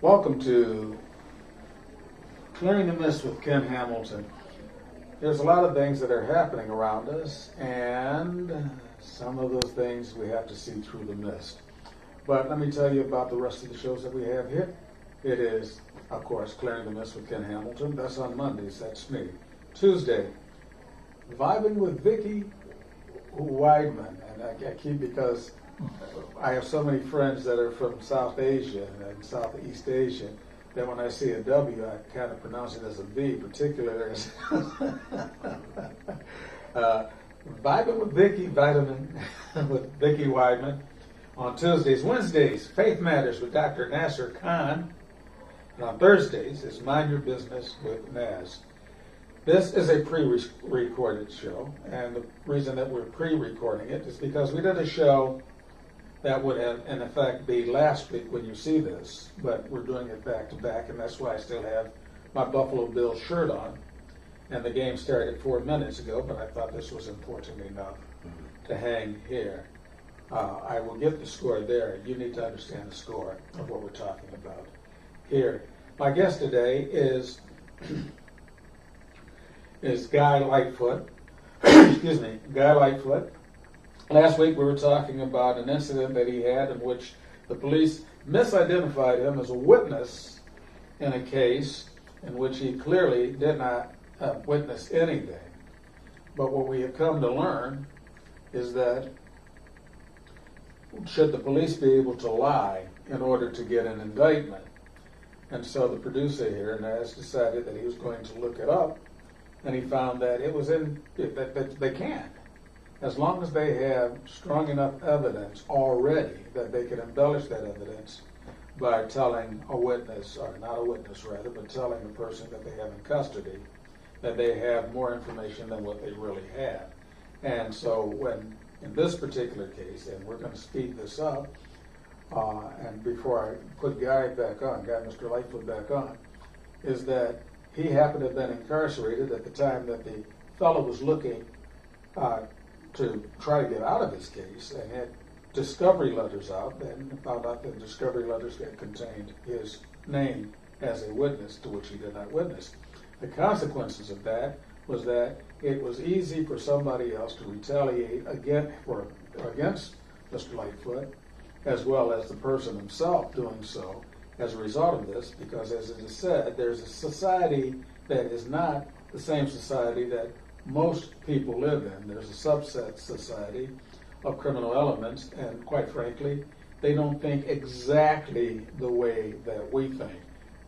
Welcome to Clearing the Mist with Ken Hamilton. There's a lot of things that are happening around us, and some of those things we have to see through the mist. But let me tell you about the rest of the shows that we have here. It is, of course, Clearing the Mist with Ken Hamilton. That's on Mondays. That's me. Tuesday, Vibing with Vicki Weidman. And I keep, because I have so many friends that are from South Asia and Southeast Asia that when I see a W, I kind of pronounce it as a V, particularly as Vibing with Vicki, Vitamin with Vicki Weidman on Tuesdays. Wednesdays, Faith Matters with Dr. Nasser Khan. And on Thursdays, it's Mind Your Business with Naz. This is a pre-recorded show, and the reason that we're pre-recording it is because we did a show that would have, in effect, be last week when you see this, but we're doing it back to back, and that's why I still have my Buffalo Bills shirt on. And the game started 4 minutes ago, but I thought this was important enough to hang here. I will get the score there. You need to understand the score of what we're talking about here. My guest today is Guy Lightfoot. Excuse me, Guy Lightfoot. Last week we were talking about an incident that he had in which the police misidentified him as a witness in a case in which he clearly did not witness anything. But what we have come to learn is that should the police be able to lie in order to get an indictment? And so the producer here, Naz, decided that he was going to look it up, and he found that it was that they can't. As long as they have strong enough evidence already that they can embellish that evidence by telling a witness, or not a witness rather, but telling the person that they have in custody that they have more information than what they really have. And so when, in this particular case, and we're going to speed this up, and before I put Guy back on, Mr. Lightfoot back on, is that he happened to have been incarcerated at the time that the fellow was looking to try to get out of his case, and had discovery letters out, and found out that discovery letters that contained his name as a witness to which he did not witness. The consequences of that was that it was easy for somebody else to retaliate against Mr. Lightfoot, as well as the person himself doing so as a result of this, because as it is said, there's a society that is not the same society that most people live in. There's a subset society of criminal elements, and quite frankly, they don't think exactly the way that we think.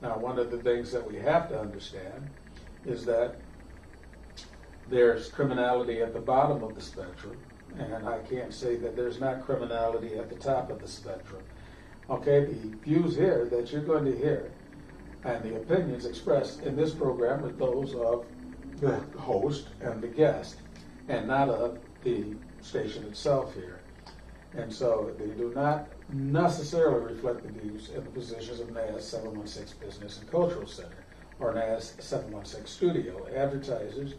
Now, one of the things that we have to understand is that there's criminality at the bottom of the spectrum, and I can't say that there's not criminality at the top of the spectrum. Okay, the views here that you're going to hear and the opinions expressed in this program are those of the host and the guest, and not of the station itself here. And so they do not necessarily reflect the views and the positions of NAS 716 Business and Cultural Center or NAS 716 Studio, advertisers,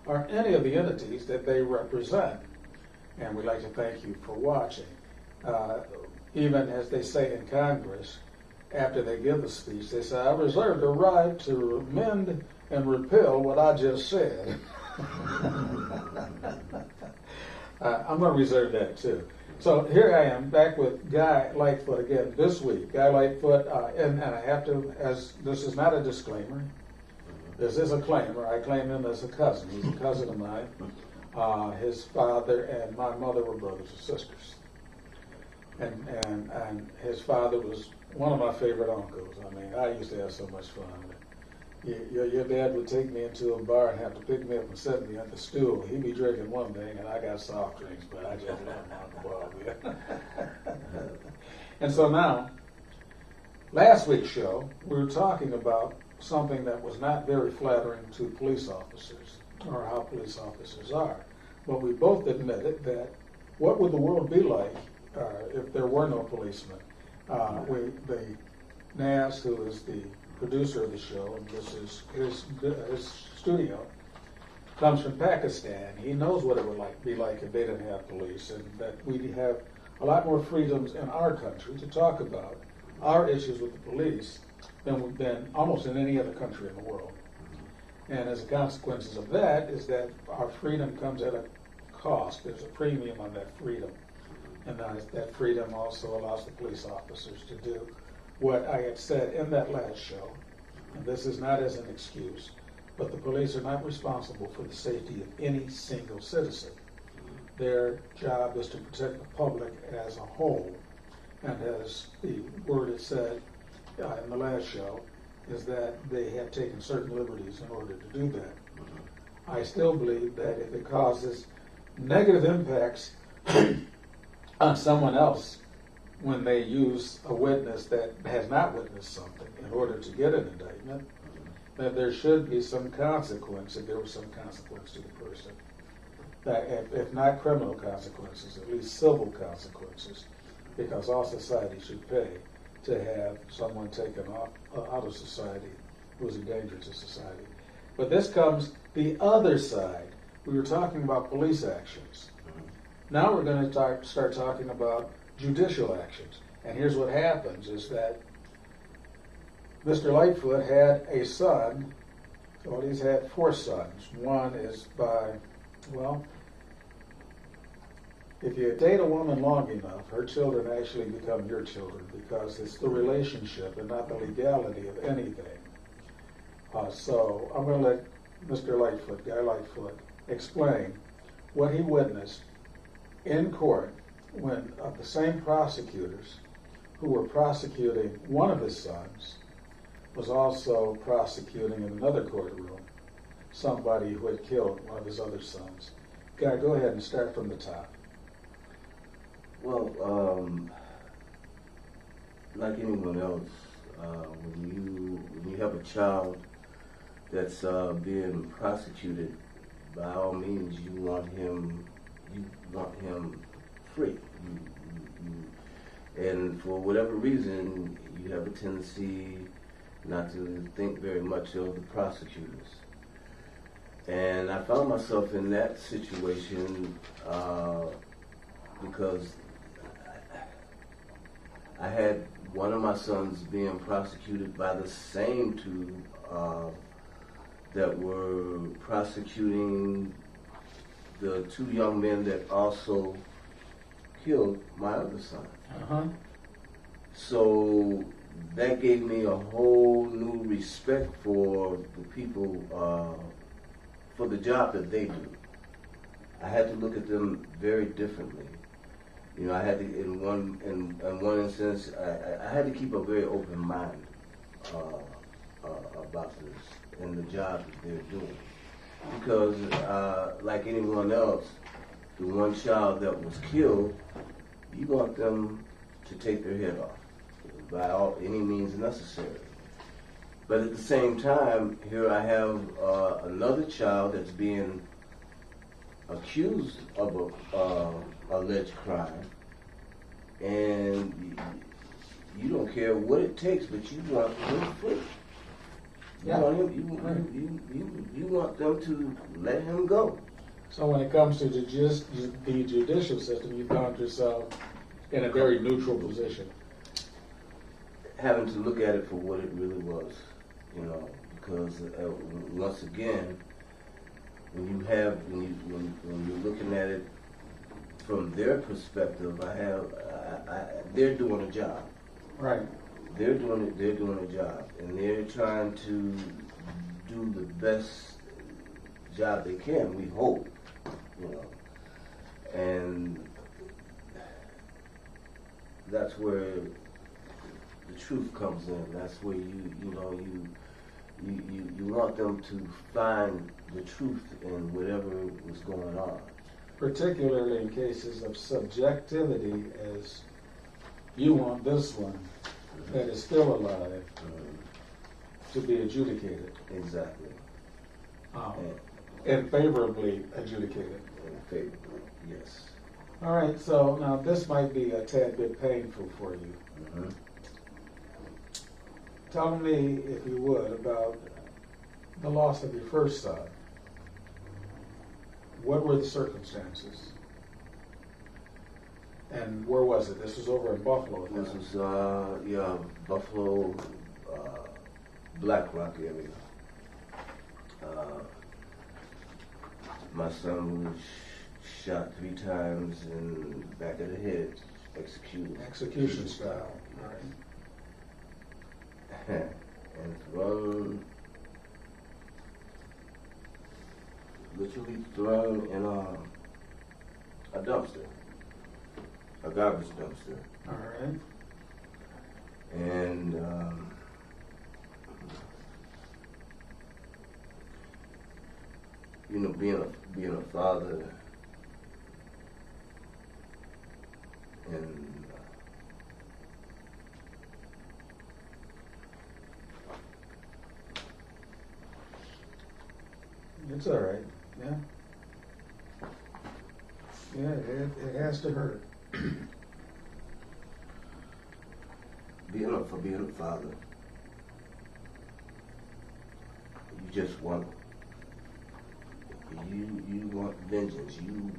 or any of the entities that they represent. And we'd like to thank you for watching. Even as they say in Congress, after they give the speech, they say, I reserve the right to amend and repeal what I just said. I'm going to reserve that too. So here I am back with Guy Lightfoot again this week. Guy Lightfoot, and I have to, as this is not a disclaimer, this is a claimer. I claim him as a cousin. He's a cousin of mine. His father and my mother were brothers and sisters. And his father was one of my favorite uncles. I mean, I used to have so much fun. Your dad would take me into a bar and have to pick me up and set me at the stool. He'd be drinking one thing, and I got soft drinks, but I just let him on the ball with. And so now, last week's show, we were talking about something that was not very flattering to police officers, or how police officers are. But we both admitted that what would the world be like if there were no policemen? The Naz, who is the producer of the show, and this is his studio, comes from Pakistan. He knows what it would be like if they didn't have police, and that we have a lot more freedoms in our country to talk about our issues with the police than almost in any other country in the world. And as a consequence of that is that our freedom comes at a cost. There's a premium on that freedom. And that freedom also allows the police officers to do what I had said in that last show. And this is not as an excuse, but the police are not responsible for the safety of any single citizen. Their job is to protect the public as a whole. And as the word had said in the last show, is that they have taken certain liberties in order to do that. I still believe that if it causes negative impacts on someone else when they use a witness that has not witnessed something in order to get an indictment, that there should be some consequence, if there was some consequence to the person. That if not criminal consequences, at least civil consequences, because all society should pay to have someone taken out of society who is a danger to society. But this comes the other side. We were talking about police actions. Now we're going to start talking about judicial actions. And here's what happens is that Mr. Lightfoot had a son. Well, he's had 4 sons. One is by, well, if you date a woman long enough, her children actually become your children because it's the relationship and not the legality of anything. So I'm going to let Mr. Lightfoot, Guy Lightfoot, explain what he witnessed in court when the same prosecutors who were prosecuting one of his sons was also prosecuting in another courtroom somebody who had killed one of his other sons. Guy, go ahead and start from the top. Well, like anyone else, when you have a child that's being prosecuted, by all means you want him free. And for whatever reason, you have a tendency not to think very much of the prosecutors. And I found myself in that situation because I had one of my sons being prosecuted by the same 2 that were prosecuting the 2 young men that also killed my other son. So that gave me a whole new respect for the people, for the job that they do. I had to look at them very differently. You know, I had to, in one instance, I had to keep a very open mind about this and the job that they're doing. Because, like anyone else, the one child that was killed, you want them to take their head off by any means necessary. But at the same time, here I have another child that's being accused of a alleged crime, and you don't care what it takes, but you want him free. You want them to let him go. So when it comes to the judicial system, you found yourself in a very neutral position. Having to look at it for what it really was, you know, because once again, when you're looking at it from their perspective, they're doing a job. Right. They're doing a job, and they're trying to do the best job they can. We hope, you know, and that's where the truth comes in. That's where you want them to find the truth in whatever was going on. Particularly in cases of subjectivity, as you want this one that is still alive to be adjudicated. Exactly. And favorably adjudicated. And favorably, yes. All right, so now this might be a tad bit painful for you. Mm-hmm. Tell me, if you would, about the loss of your first son. What were the circumstances? And where was it? This was over in Buffalo. This was, Buffalo, Black Rock area. My son was shot 3 times in the back of the head, executed. Execution style. Right. And thrown, literally thrown in a dumpster, a garbage dumpster. All right. And you know, being a father, and It's all right. Yeah. Yeah, it has to hurt. being a father, you just want you want vengeance. You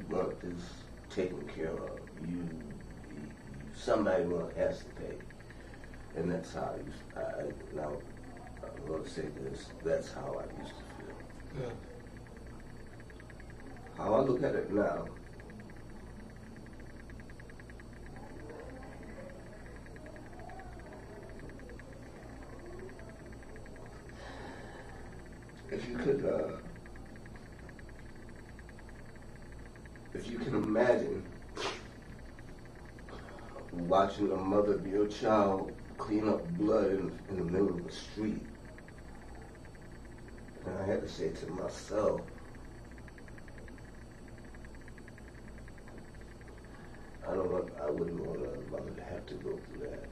want this taken care of. You somebody has to pay, and that's how now I want to say this. That's how I used to feel. Yeah. How I look at it now, if you can imagine watching a mother of your child clean up blood in the middle of the street, and I had to say to myself, I wouldn't want a mother to have to go through that.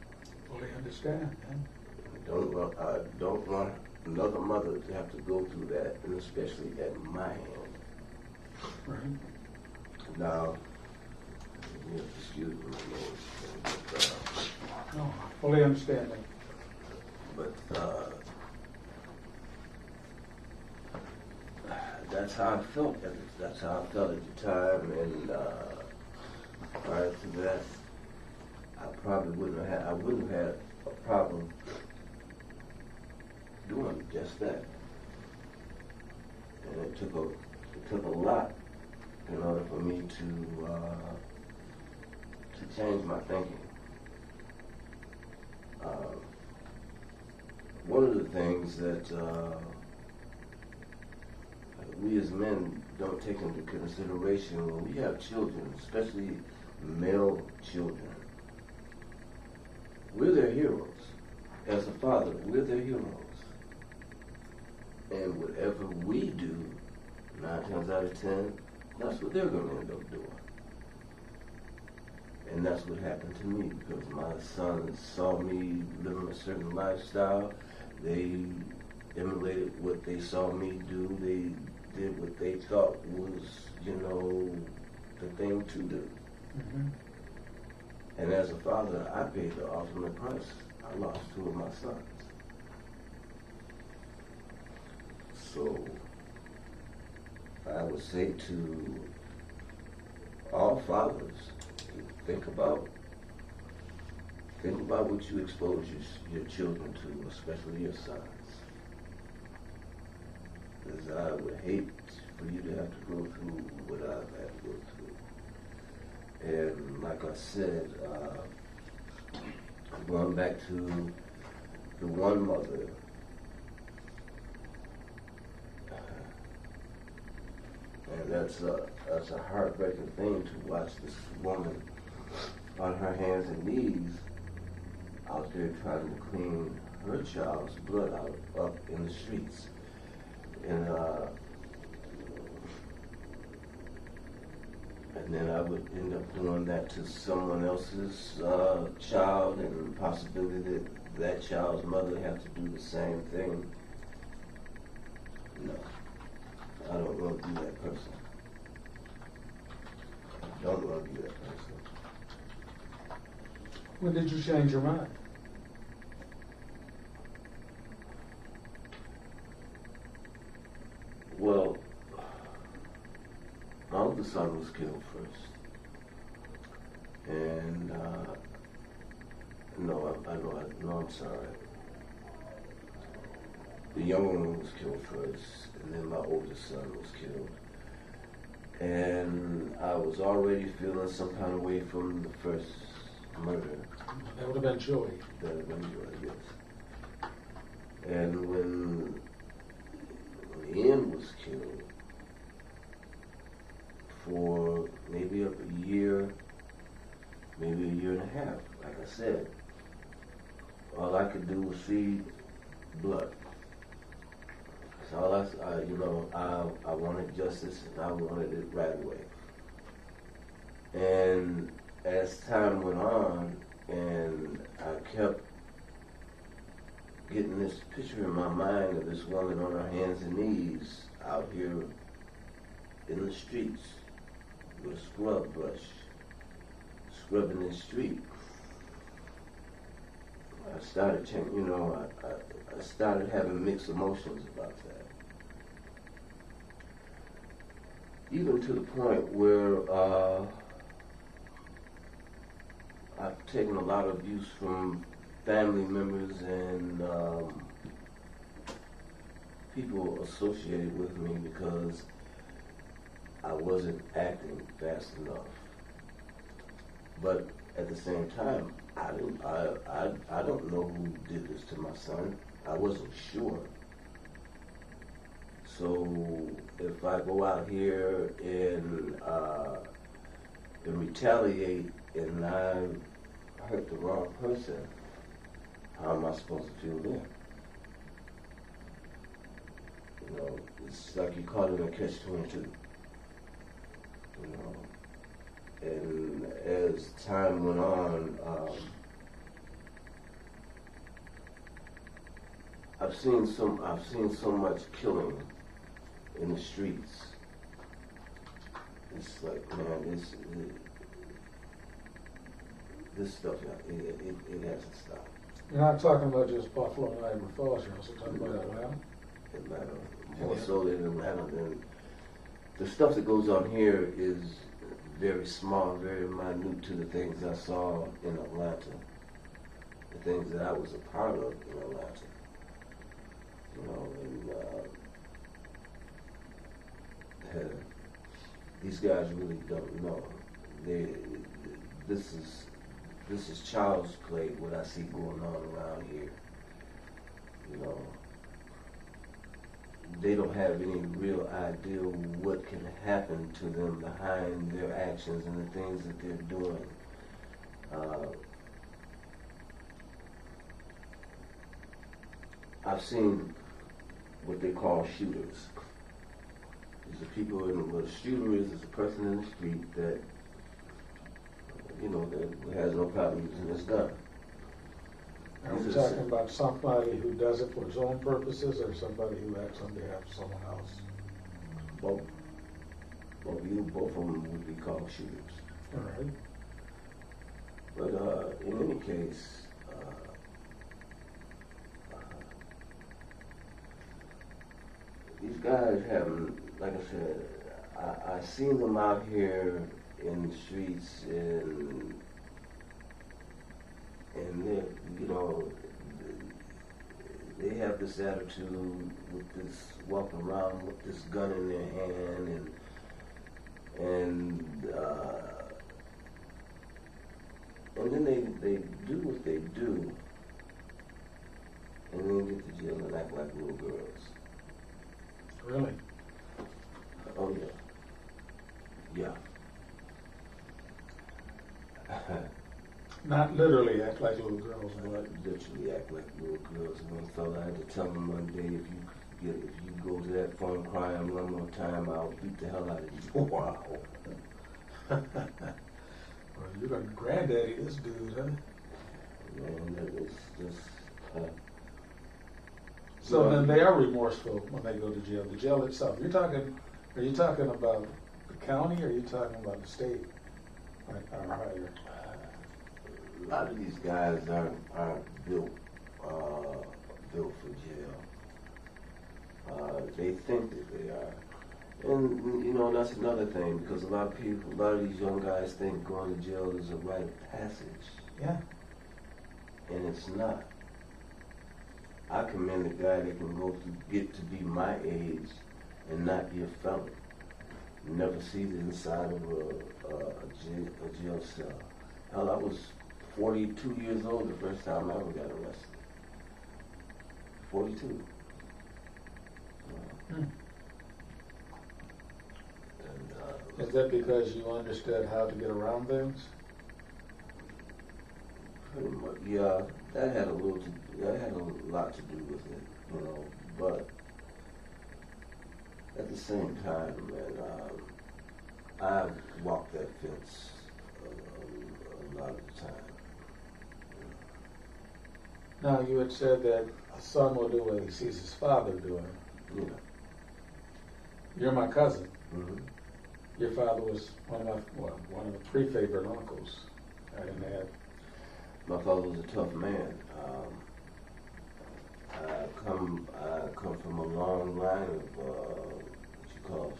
Fully understand, man. I don't want another mother to have to go through that, and especially at my hand. Right. Now, excuse me, but, No, fully understanding. but that's how I felt. That's how I felt at the time, and prior to that, I wouldn't have had a problem doing just that. And it took a lot in order for me to change my thinking. One of the things that we as men don't take into consideration when we have children, especially male children, we're their heroes. As a father, we're their heroes. And whatever we do, 9 times out of 10, that's what they're going to end up doing. And that's what happened to me, because my sons saw me living a certain lifestyle. They emulated what they saw me do. They did what they thought was, the thing to do. Mm-hmm. And as a father, I paid the ultimate price. I lost 2 of my sons. So I would say to all fathers, think about what you expose your children to, especially your sons. Because I would hate for you to have to go through what I've had to go through. And like I said, going back to the one mother, and that's a heartbreaking thing to watch this woman on her hands and knees out there trying to clean her child's blood out up in the streets. And then I would end up doing that to someone else's child, and the possibility that that child's mother would have to do the same thing. No, I don't want to be that person. I don't want to be that person. When did you change your mind? Well, my oldest son was killed first. And, no, I'm sorry. the younger one was killed first, and then my oldest son was killed. And I was already feeling some kind of way from the first murder. That would have been Joey. That would have been Joey, yes. And when Ian was killed, for maybe up a year, maybe a year and a half, like I said, all I could do was see blood. So all I wanted justice, and I wanted it right away. And as time went on, and I kept getting this picture in my mind of this woman on her hands and knees out here in the streets with a scrub brush, scrubbing the street. I started changing, I started having mixed emotions about that. Even to the point where I've taken a lot of abuse from family members and people associated with me because I wasn't acting fast enough. But at the same time, I don't know who did this to my son. I wasn't sure. So if I go out here and retaliate and I hurt the wrong person, how am I supposed to feel then? It's like you caught in a catch-22. And as time went on, I've seen so much killing in the streets. It's like, man, this stuff, it hasn't stopped. You're not talking about just Buffalo, Niagara Falls. You're also talking about Atlanta. Atlanta, more so than Atlanta. And the stuff that goes on here is very small, very minute to the things I saw in Atlanta, the things that I was a part of in Atlanta. And these guys really don't know. This is child's play, what I see going on around here. They don't have any real idea what can happen to them behind their actions and the things that they're doing. I've seen what they call shooters. These are people, what a shooter is a person in the street that, that has no problem using his gun. Are we talking about somebody who does it for his own purposes or somebody who acts on behalf of someone else? Both. Both of them would be called shooters. All right. But in any case, these guys haven't, like I said, I seen them out here in the streets and they have this attitude with this walking around with this gun in their hand and then they do what they do and then get to jail and act like little girls. Really? Oh yeah. Not literally act like little girls, but literally act like little girls. And one fella, I had to tell him one day, if you go to that phone crying one more time, I'll beat the hell out of you. Wow. Well, you're gonna granddaddy this dude, huh? Man, that is just. So then they are remorseful when they go to jail. The jail itself. Are you talking about the county, or are you talking about the state? Or higher? A lot of these guys aren't built for jail. They think that they are. And, that's another thing, because a lot of these young guys think going to jail is a rite of passage. Yeah. And it's not. I commend the guy that can go to get to be my age and not be a felon. Never see the inside of a jail cell. Hell, I was 42 years old the first time I ever got arrested. 42. Is that because you understood how to get around things? Pretty much, yeah. That had a lot to do with it, you know. But at the same time, man, I walked that fence a lot of the time. Now, you had said that a son will do what he sees his father doing. Yeah. You're my cousin. Mm-hmm. Your father was one of the three favorite uncles I didn't have. My father was a tough man. I come from a long line of what you call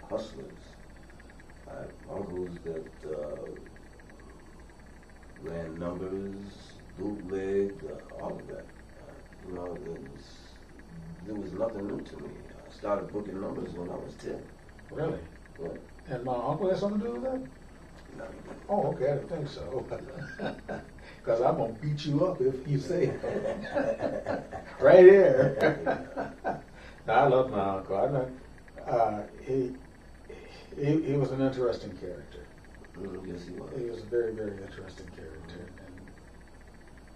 hustlers. I have uncles that ran numbers, bootleg, all of that. You know, there was nothing new to me. I started booking numbers when I was 10. Really? What? And my uncle had something to do with that? No. Oh, okay, I didn't think so. Because I'm going to beat you up if you say it. Right here. No, I love my uncle. I know, he was an interesting character. Yes, he was. He was a very, very interesting character.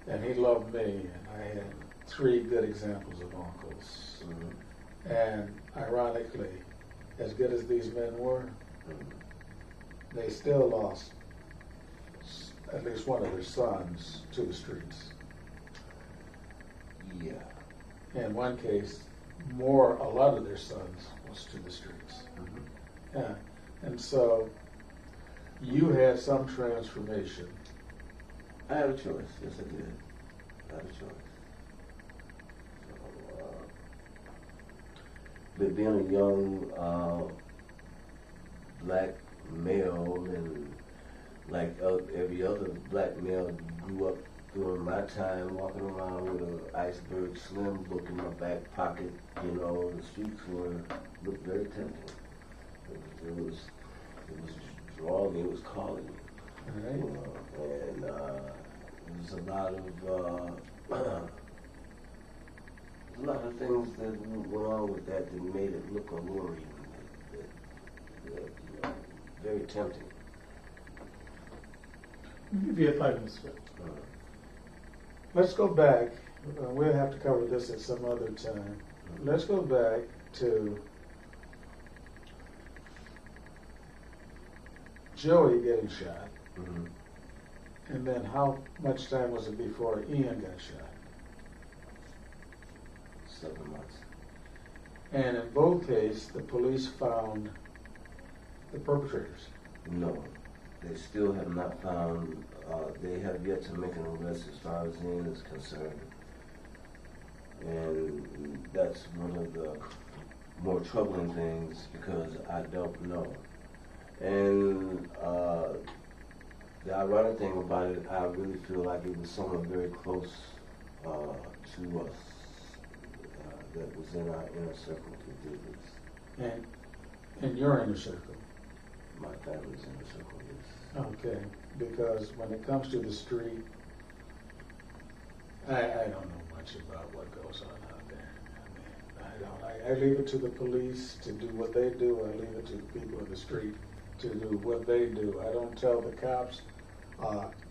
And he loved me, and I had three good examples of uncles. Mm-hmm. And ironically, as good as these men were, they still lost at least one of their sons to the streets. Yeah. In one case, a lot of their sons was to the streets. Mm-hmm. Yeah. And so you had some transformation. I had a choice. Yes, I did. I had a choice. But being a young black male, and like every other black male grew up during my time, walking around with an iceberg slim book in my back pocket, you know, the streets looked very tempting. It was drawing me, it was calling me. Right. You know, and there was a lot of things that went on with that made it look alluring, you know, very tempting. I'll give you a 5 minutes. Let's go back. We'll have to cover this at some other time. Let's go back to Joey getting shot. Mm-hmm. And then how much time was it before Ian got shot? 7 months. And in both cases, the police found the perpetrators. No, they still have not found, they have yet to make an arrest as far as Ian is concerned. And that's one of the more troubling things because I don't know. And the ironic thing about it, I really feel like it was someone very close to us that was in our inner circle who did this. And in your inner circle. My family's inner circle, yes. Okay, because when it comes to the street, I don't know much about what goes on out there. I mean, I leave it to the police to do what they do. I leave it to the people in the street to do what they do. I don't tell the cops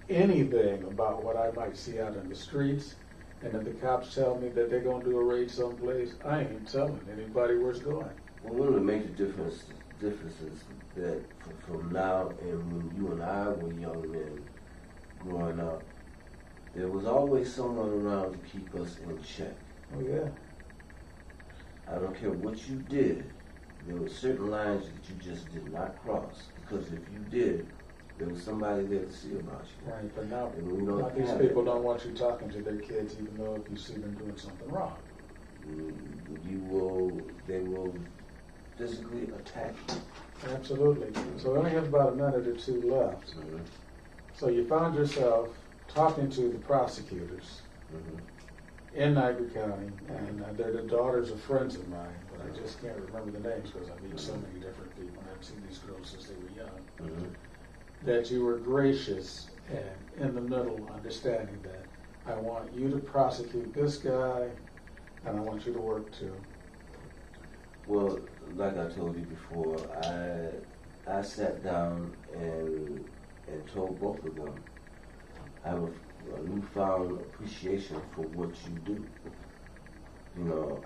anything about what I might see out in the streets. And if the cops tell me that they're going to do a raid someplace, I ain't telling anybody where it's going. Well, one of the major differences that from now and when you and I were young men growing up, there was always someone around to keep us in check. Oh, yeah. I don't care what you did, there were certain lines that you just did not cross. Because if you did, there was somebody there to see about you. Right, but now, And we don't now these have people it. don't want you talking to their kids even though if you see them doing something wrong. They will physically attack you. Absolutely. So we only have about a minute or two left. Mm-hmm. So you found yourself talking to the prosecutors Mm-hmm. in Niagara County, and they're the daughters of friends of mine, but I just can't remember the names because I meet so many different people, and I've seen these girls since they were young. Mm-hmm. That you were gracious and in the middle, understanding that I want you to prosecute this guy, and I want you to work too. Well, like I told you before, I sat down and told both of them I have a newfound appreciation for what you do.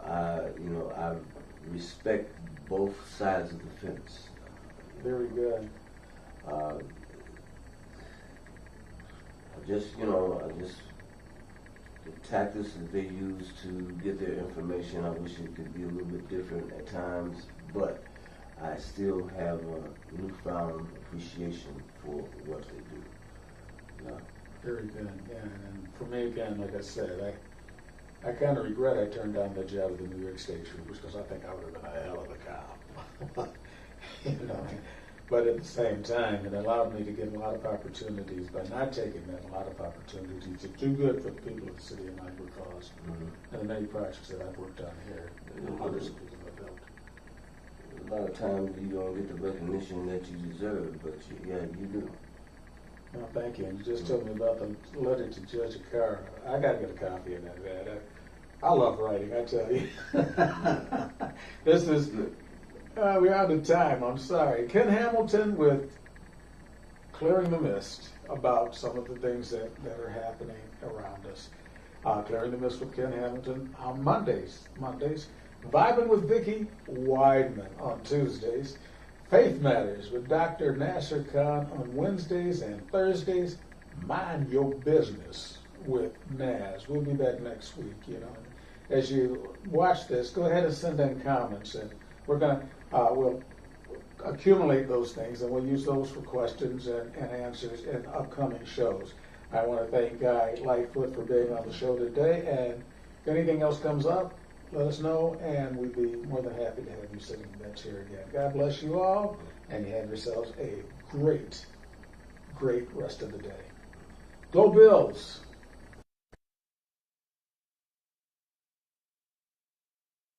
I respect both sides of the fence. Very good. The tactics that they use to get their information, I wish it could be a little bit different at times, but I still have a newfound appreciation for what they do. Yeah. Very good. Yeah, and for me again, like I said, I kind of regret I turned down the job at the New York State Troopers because I think I would have been a hell of a cop. But at the same time, it allowed me to get a lot of opportunities. By not taking that, a lot of opportunities to do good for the people of the city of Niagara Falls, and the many projects that I've worked on here, and others of people have built. A lot of times you don't get the recognition that you deserve, but you do. Well, thank you. And you just told me about the letter to Judge Akara. I got to get a copy of that. I love writing, I tell you. This is, we're out of time, I'm sorry. Ken Hamilton with Clearing the Mist about some of the things that are happening around us. Clearing the Mist with Ken Hamilton on Mondays. Vibing with Vicki Weidman on Tuesdays. Faith Matters with Dr. Nasser Khan on Wednesdays and Thursdays. Mind Your Business with Naz. We'll be back next week. As you watch this, go ahead and send in comments, and we're gonna we'll accumulate those things, and we'll use those for questions and answers in upcoming shows. I want to thank Guy Lightfoot for being on the show today, and if anything else comes up, let us know, and we'd be more than happy to have you sitting in that chair again. God bless you all, and you have yourselves a great rest of the day. Go Bills!